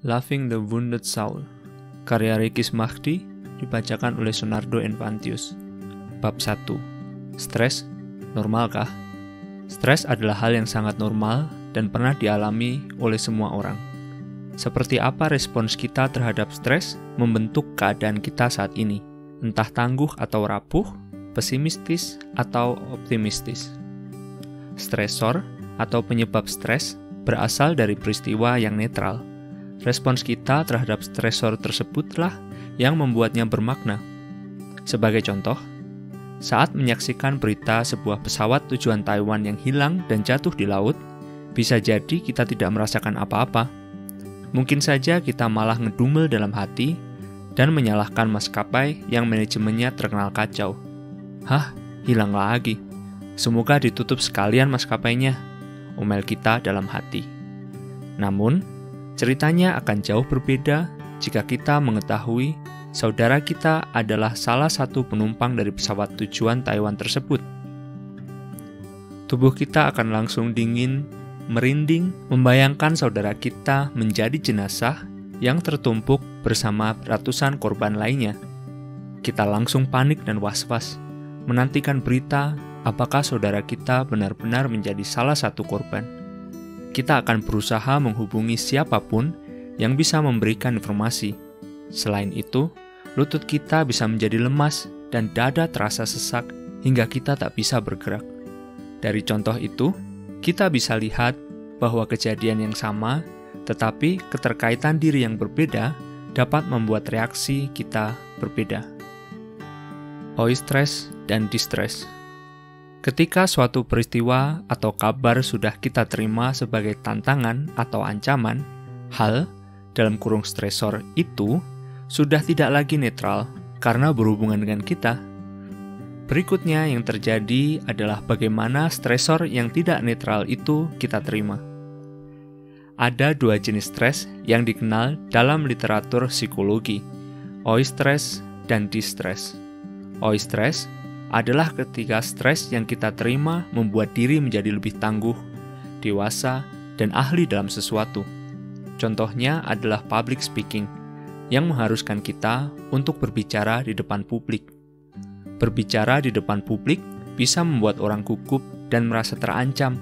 Loving the Wounded Soul, karya Rikis Mahdi, dibacakan oleh Sonardo Enfantius. Bab 1. Stres, normalkah? Stres adalah hal yang sangat normal dan pernah dialami oleh semua orang. Seperti apa respons kita terhadap stres membentuk keadaan kita saat ini, entah tangguh atau rapuh, pesimistis atau optimistis. Stresor atau penyebab stres berasal dari peristiwa yang netral. Respons kita terhadap stresor tersebutlah yang membuatnya bermakna. Sebagai contoh, saat menyaksikan berita sebuah pesawat tujuan Taiwan yang hilang dan jatuh di laut, bisa jadi kita tidak merasakan apa-apa. Mungkin saja kita malah ngedumel dalam hati dan menyalahkan maskapai yang manajemennya terkenal kacau. Hah, hilang lagi. Semoga ditutup sekalian maskapainya, omel kita dalam hati. Namun, ceritanya akan jauh berbeda jika kita mengetahui saudara kita adalah salah satu penumpang dari pesawat tujuan Taiwan tersebut. Tubuh kita akan langsung dingin, merinding, membayangkan saudara kita menjadi jenazah yang tertumpuk bersama ratusan korban lainnya. Kita langsung panik dan was-was, menantikan berita apakah saudara kita benar-benar menjadi salah satu korban. Kita akan berusaha menghubungi siapapun yang bisa memberikan informasi. Selain itu, lutut kita bisa menjadi lemas dan dada terasa sesak hingga kita tak bisa bergerak. Dari contoh itu, kita bisa lihat bahwa kejadian yang sama, tetapi keterkaitan diri yang berbeda dapat membuat reaksi kita berbeda. Eustress dan distress. Ketika suatu peristiwa atau kabar sudah kita terima sebagai tantangan atau ancaman, hal dalam kurung stresor itu sudah tidak lagi netral karena berhubungan dengan kita. Berikutnya yang terjadi adalah bagaimana stresor yang tidak netral itu kita terima. Ada dua jenis stres yang dikenal dalam literatur psikologi, eustress dan distress. Eustress adalah ketika stres yang kita terima membuat diri menjadi lebih tangguh, dewasa, dan ahli dalam sesuatu. Contohnya adalah public speaking, yang mengharuskan kita untuk berbicara di depan publik. Berbicara di depan publik bisa membuat orang gugup dan merasa terancam,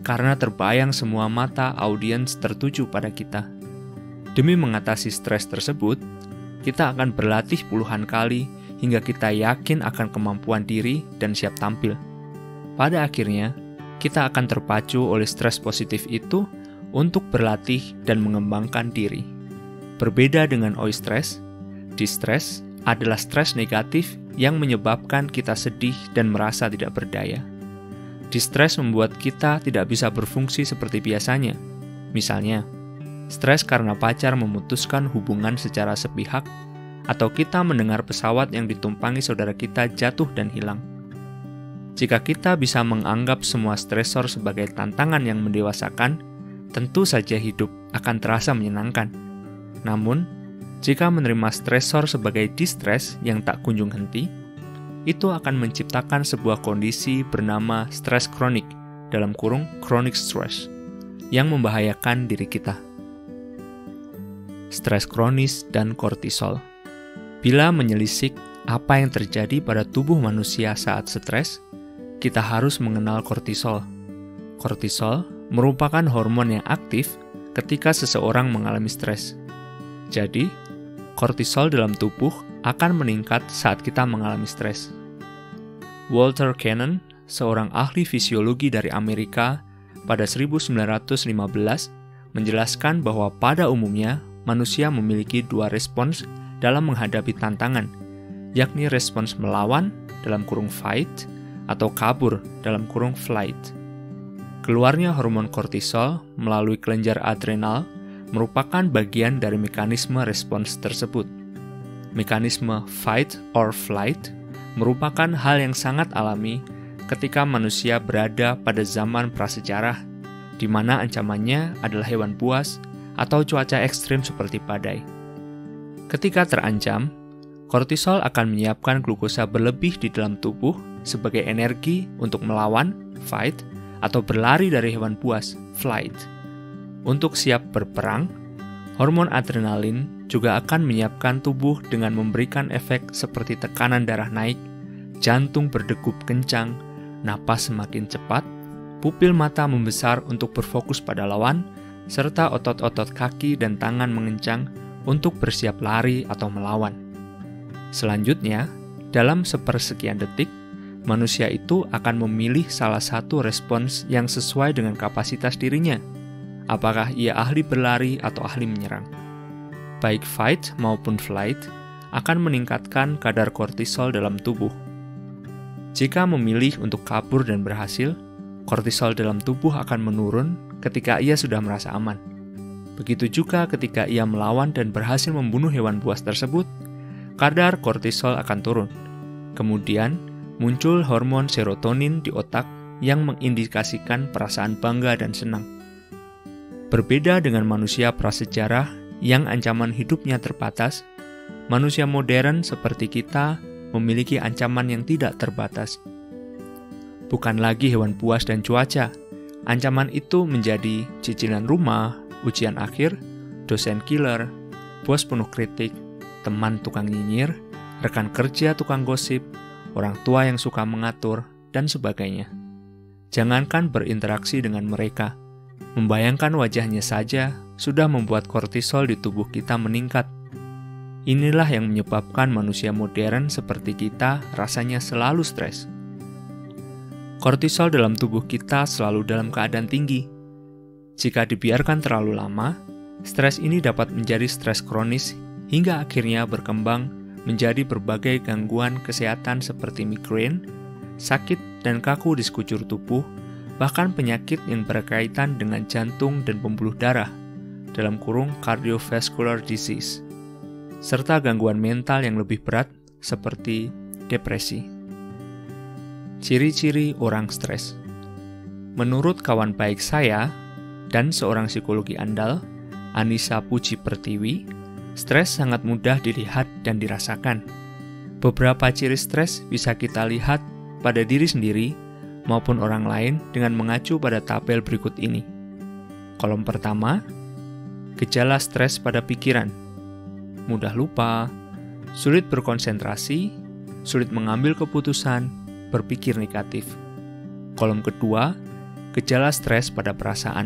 karena terbayang semua mata audiens tertuju pada kita. Demi mengatasi stres tersebut, kita akan berlatih puluhan kali hingga kita yakin akan kemampuan diri dan siap tampil. Pada akhirnya, kita akan terpacu oleh stres positif itu untuk berlatih dan mengembangkan diri. Berbeda dengan eustress, distress adalah stres negatif yang menyebabkan kita sedih dan merasa tidak berdaya. Distress membuat kita tidak bisa berfungsi seperti biasanya. Misalnya, stres karena pacar memutuskan hubungan secara sepihak, atau kita mendengar pesawat yang ditumpangi saudara kita jatuh dan hilang. Jika kita bisa menganggap semua stresor sebagai tantangan yang mendewasakan, tentu saja hidup akan terasa menyenangkan. Namun, jika menerima stresor sebagai distress yang tak kunjung henti, itu akan menciptakan sebuah kondisi bernama stres kronik, dalam kurung chronic stress, yang membahayakan diri kita. Stres kronis dan kortisol. Bila menyelisik apa yang terjadi pada tubuh manusia saat stres, kita harus mengenal kortisol. Kortisol merupakan hormon yang aktif ketika seseorang mengalami stres. Jadi, kortisol dalam tubuh akan meningkat saat kita mengalami stres. Walter Cannon, seorang ahli fisiologi dari Amerika, pada 1915 menjelaskan bahwa pada umumnya manusia memiliki dua respons dalam menghadapi tantangan, yakni respons melawan dalam kurung fight atau kabur dalam kurung flight. Keluarnya hormon kortisol melalui kelenjar adrenal merupakan bagian dari mekanisme respons tersebut. Mekanisme fight or flight merupakan hal yang sangat alami ketika manusia berada pada zaman prasejarah, di mana ancamannya adalah hewan buas atau cuaca ekstrim seperti badai. Ketika terancam, kortisol akan menyiapkan glukosa berlebih di dalam tubuh sebagai energi untuk melawan, fight, atau berlari dari hewan buas, flight. Untuk siap berperang, Hormon adrenalin juga akan menyiapkan tubuh dengan memberikan efek seperti tekanan darah naik, jantung berdegup kencang, napas semakin cepat, pupil mata membesar untuk berfokus pada lawan, serta otot-otot kaki dan tangan mengencang untuk bersiap lari atau melawan. Selanjutnya, dalam sepersekian detik, manusia itu akan memilih salah satu respons yang sesuai dengan kapasitas dirinya. Apakah ia ahli berlari atau ahli menyerang? Baik fight maupun flight akan meningkatkan kadar kortisol dalam tubuh. Jika memilih untuk kabur dan berhasil, kortisol dalam tubuh akan menurun ketika ia sudah merasa aman. Begitu juga ketika ia melawan dan berhasil membunuh hewan buas tersebut, kadar kortisol akan turun. Kemudian, muncul hormon serotonin di otak yang mengindikasikan perasaan bangga dan senang. Berbeda dengan manusia prasejarah yang ancaman hidupnya terbatas, manusia modern seperti kita memiliki ancaman yang tidak terbatas. Bukan lagi hewan buas dan cuaca, ancaman itu menjadi cicilan rumah, ujian akhir, dosen killer, bos penuh kritik, teman tukang nyinyir, rekan kerja tukang gosip, orang tua yang suka mengatur, dan sebagainya. Jangankan berinteraksi dengan mereka, membayangkan wajahnya saja sudah membuat kortisol di tubuh kita meningkat. Inilah yang menyebabkan manusia modern seperti kita rasanya selalu stres. Kortisol dalam tubuh kita selalu dalam keadaan tinggi. Jika dibiarkan terlalu lama, stres ini dapat menjadi stres kronis hingga akhirnya berkembang menjadi berbagai gangguan kesehatan seperti migrain, sakit dan kaku di sekujur tubuh, bahkan penyakit yang berkaitan dengan jantung dan pembuluh darah, dalam kurung cardiovascular disease, serta gangguan mental yang lebih berat seperti depresi. Ciri-ciri orang stres. Menurut kawan baik saya dan seorang psikologi andal, Anissa Puji Pertiwi, stres sangat mudah dilihat dan dirasakan. Beberapa ciri stres bisa kita lihat pada diri sendiri maupun orang lain dengan mengacu pada tabel berikut ini. Kolom pertama, gejala stres pada pikiran. Mudah lupa, sulit berkonsentrasi, sulit mengambil keputusan, berpikir negatif. Kolom kedua, gejala stres pada perasaan.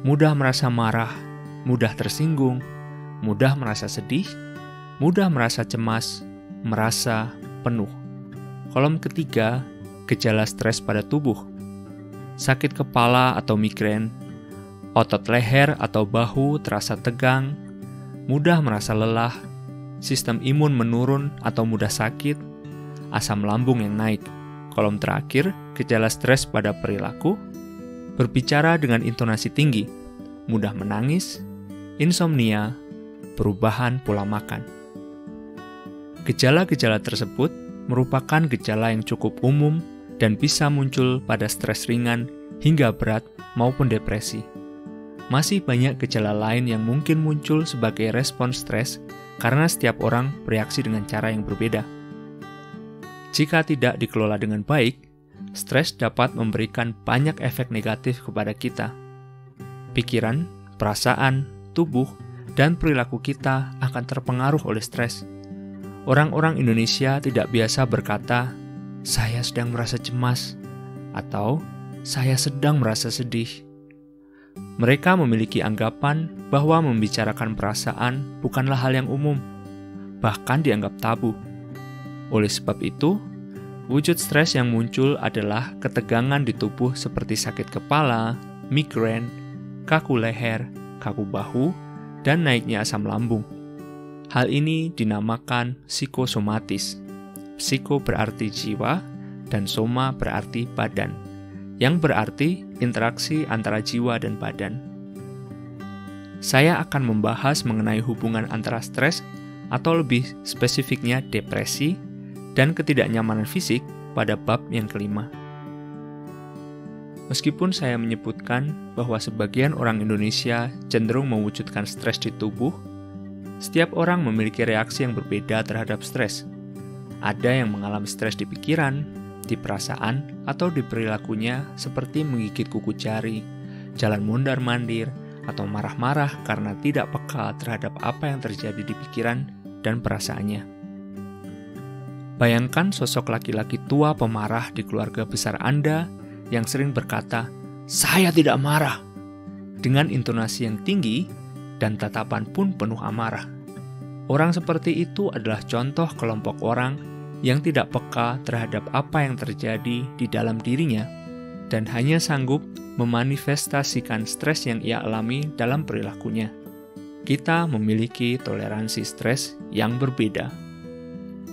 Mudah merasa marah, mudah tersinggung, mudah merasa sedih, mudah merasa cemas, merasa penuh. Kolom ketiga, gejala stres pada tubuh. Sakit kepala atau migrain, otot leher atau bahu terasa tegang, mudah merasa lelah, sistem imun menurun atau mudah sakit, asam lambung yang naik. Kolom terakhir, gejala stres pada perilaku, berbicara dengan intonasi tinggi, mudah menangis, insomnia, perubahan pola makan. Gejala-gejala tersebut merupakan gejala yang cukup umum dan bisa muncul pada stres ringan hingga berat maupun depresi. Masih banyak gejala lain yang mungkin muncul sebagai respons stres karena setiap orang bereaksi dengan cara yang berbeda. Jika tidak dikelola dengan baik, stres dapat memberikan banyak efek negatif kepada kita. Pikiran, perasaan, tubuh, dan perilaku kita akan terpengaruh oleh stres. Orang-orang Indonesia tidak biasa berkata, "Saya sedang merasa cemas," atau "Saya sedang merasa sedih." Mereka memiliki anggapan bahwa membicarakan perasaan bukanlah hal yang umum, bahkan dianggap tabu. Oleh sebab itu, wujud stres yang muncul adalah ketegangan di tubuh seperti sakit kepala, migrain, kaku leher, kaku bahu, dan naiknya asam lambung. Hal ini dinamakan psikosomatis. Psiko berarti jiwa, dan soma berarti badan, yang berarti interaksi antara jiwa dan badan. Saya akan membahas mengenai hubungan antara stres, atau lebih spesifiknya depresi, dan ketidaknyamanan fisik pada bab yang kelima. Meskipun saya menyebutkan bahwa sebagian orang Indonesia cenderung mewujudkan stres di tubuh, setiap orang memiliki reaksi yang berbeda terhadap stres. Ada yang mengalami stres di pikiran, di perasaan, atau di perilakunya seperti menggigit kuku jari, jalan mondar-mandir, atau marah-marah karena tidak peka terhadap apa yang terjadi di pikiran dan perasaannya. Bayangkan sosok laki-laki tua pemarah di keluarga besar Anda yang sering berkata, "Saya tidak marah," dengan intonasi yang tinggi dan tatapan pun penuh amarah. Orang seperti itu adalah contoh kelompok orang yang tidak peka terhadap apa yang terjadi di dalam dirinya dan hanya sanggup memanifestasikan stres yang ia alami dalam perilakunya. Kita memiliki toleransi stres yang berbeda.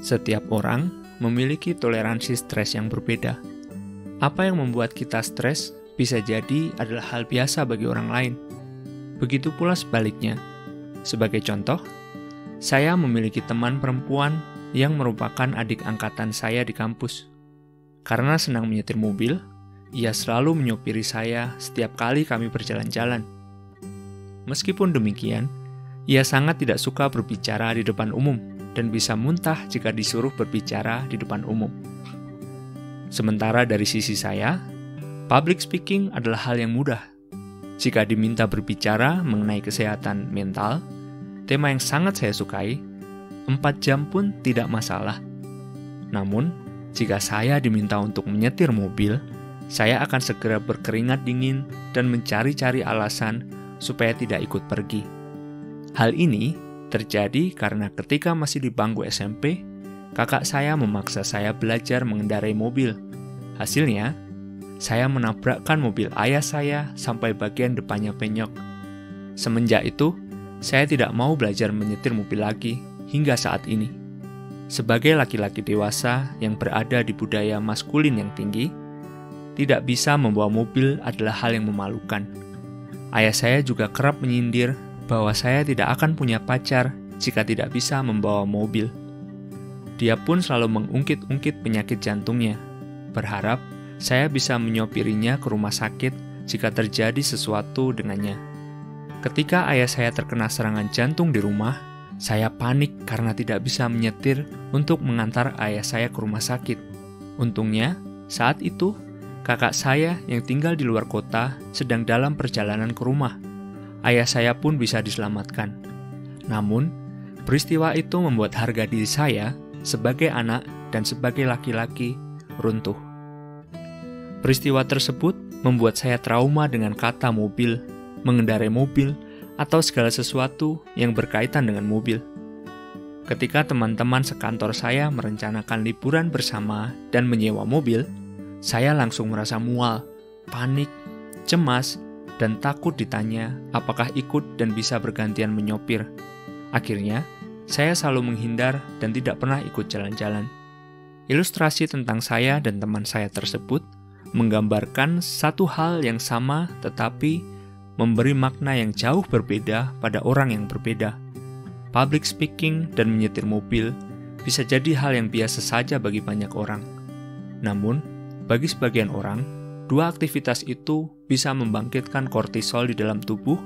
Setiap orang memiliki toleransi stres yang berbeda. Apa yang membuat kita stres bisa jadi adalah hal biasa bagi orang lain. Begitu pula sebaliknya. Sebagai contoh, saya memiliki teman perempuan yang merupakan adik angkatan saya di kampus. Karena senang menyetir mobil, ia selalu menyopiri saya setiap kali kami berjalan-jalan. Meskipun demikian, ia sangat tidak suka berbicara di depan umum dan bisa muntah jika disuruh berbicara di depan umum. Sementara dari sisi saya, public speaking adalah hal yang mudah. Jika diminta berbicara mengenai kesehatan mental, tema yang sangat saya sukai, 4 jam pun tidak masalah. Namun, jika saya diminta untuk menyetir mobil, saya akan segera berkeringat dingin dan mencari-cari alasan supaya tidak ikut pergi. Hal ini terjadi karena ketika masih di bangku SMP, kakak saya memaksa saya belajar mengendarai mobil. Hasilnya, saya menabrakkan mobil ayah saya sampai bagian depannya penyok. Semenjak itu, saya tidak mau belajar menyetir mobil lagi hingga saat ini. Sebagai laki-laki dewasa yang berada di budaya maskulin yang tinggi, tidak bisa membawa mobil adalah hal yang memalukan. Ayah saya juga kerap menyindir bahwa saya tidak akan punya pacar jika tidak bisa membawa mobil. Dia pun selalu mengungkit-ungkit penyakit jantungnya, berharap saya bisa menyopirinya ke rumah sakit jika terjadi sesuatu dengannya. Ketika ayah saya terkena serangan jantung di rumah, saya panik karena tidak bisa menyetir untuk mengantar ayah saya ke rumah sakit. Untungnya, saat itu, kakak saya yang tinggal di luar kota sedang dalam perjalanan ke rumah. Ayah saya pun bisa diselamatkan. Namun, peristiwa itu membuat harga diri saya sebagai anak dan sebagai laki-laki runtuh. Peristiwa tersebut membuat saya trauma dengan kata mobil, mengendarai mobil, atau segala sesuatu yang berkaitan dengan mobil. Ketika teman-teman sekantor saya merencanakan liburan bersama dan menyewa mobil, saya langsung merasa mual, panik, cemas, dan takut ditanya apakah ikut dan bisa bergantian menyopir. Akhirnya, saya selalu menghindar dan tidak pernah ikut jalan-jalan. Ilustrasi tentang saya dan teman saya tersebut menggambarkan satu hal yang sama tetapi memberi makna yang jauh berbeda pada orang yang berbeda. Public speaking dan menyetir mobil bisa jadi hal yang biasa saja bagi banyak orang. Namun, bagi sebagian orang, dua aktivitas itu bisa membangkitkan kortisol di dalam tubuh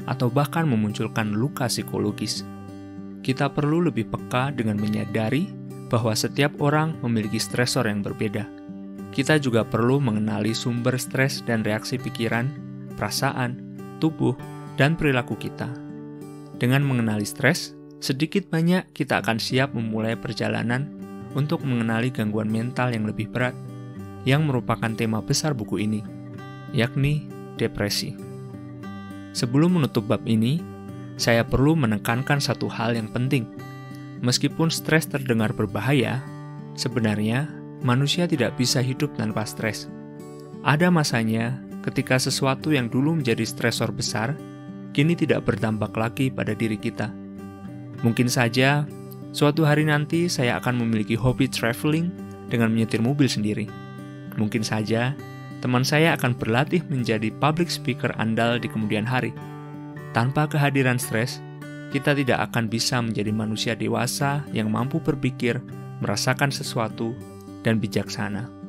atau bahkan memunculkan luka psikologis. Kita perlu lebih peka dengan menyadari bahwa setiap orang memiliki stresor yang berbeda. Kita juga perlu mengenali sumber stres dan reaksi pikiran, perasaan, tubuh, dan perilaku kita. Dengan mengenali stres, sedikit banyak kita akan siap memulai perjalanan untuk mengenali gangguan mental yang lebih berat, yang merupakan tema besar buku ini, yakni depresi. Sebelum menutup bab ini, saya perlu menekankan satu hal yang penting. Meskipun stres terdengar berbahaya, sebenarnya manusia tidak bisa hidup tanpa stres. Ada masanya ketika sesuatu yang dulu menjadi stresor besar, kini tidak berdampak lagi pada diri kita. Mungkin saja, suatu hari nanti saya akan memiliki hobi traveling dengan menyetir mobil sendiri. Mungkin saja, teman saya akan berlatih menjadi public speaker andal di kemudian hari. Tanpa kehadiran stres, kita tidak akan bisa menjadi manusia dewasa yang mampu berpikir, merasakan sesuatu, dan bijaksana.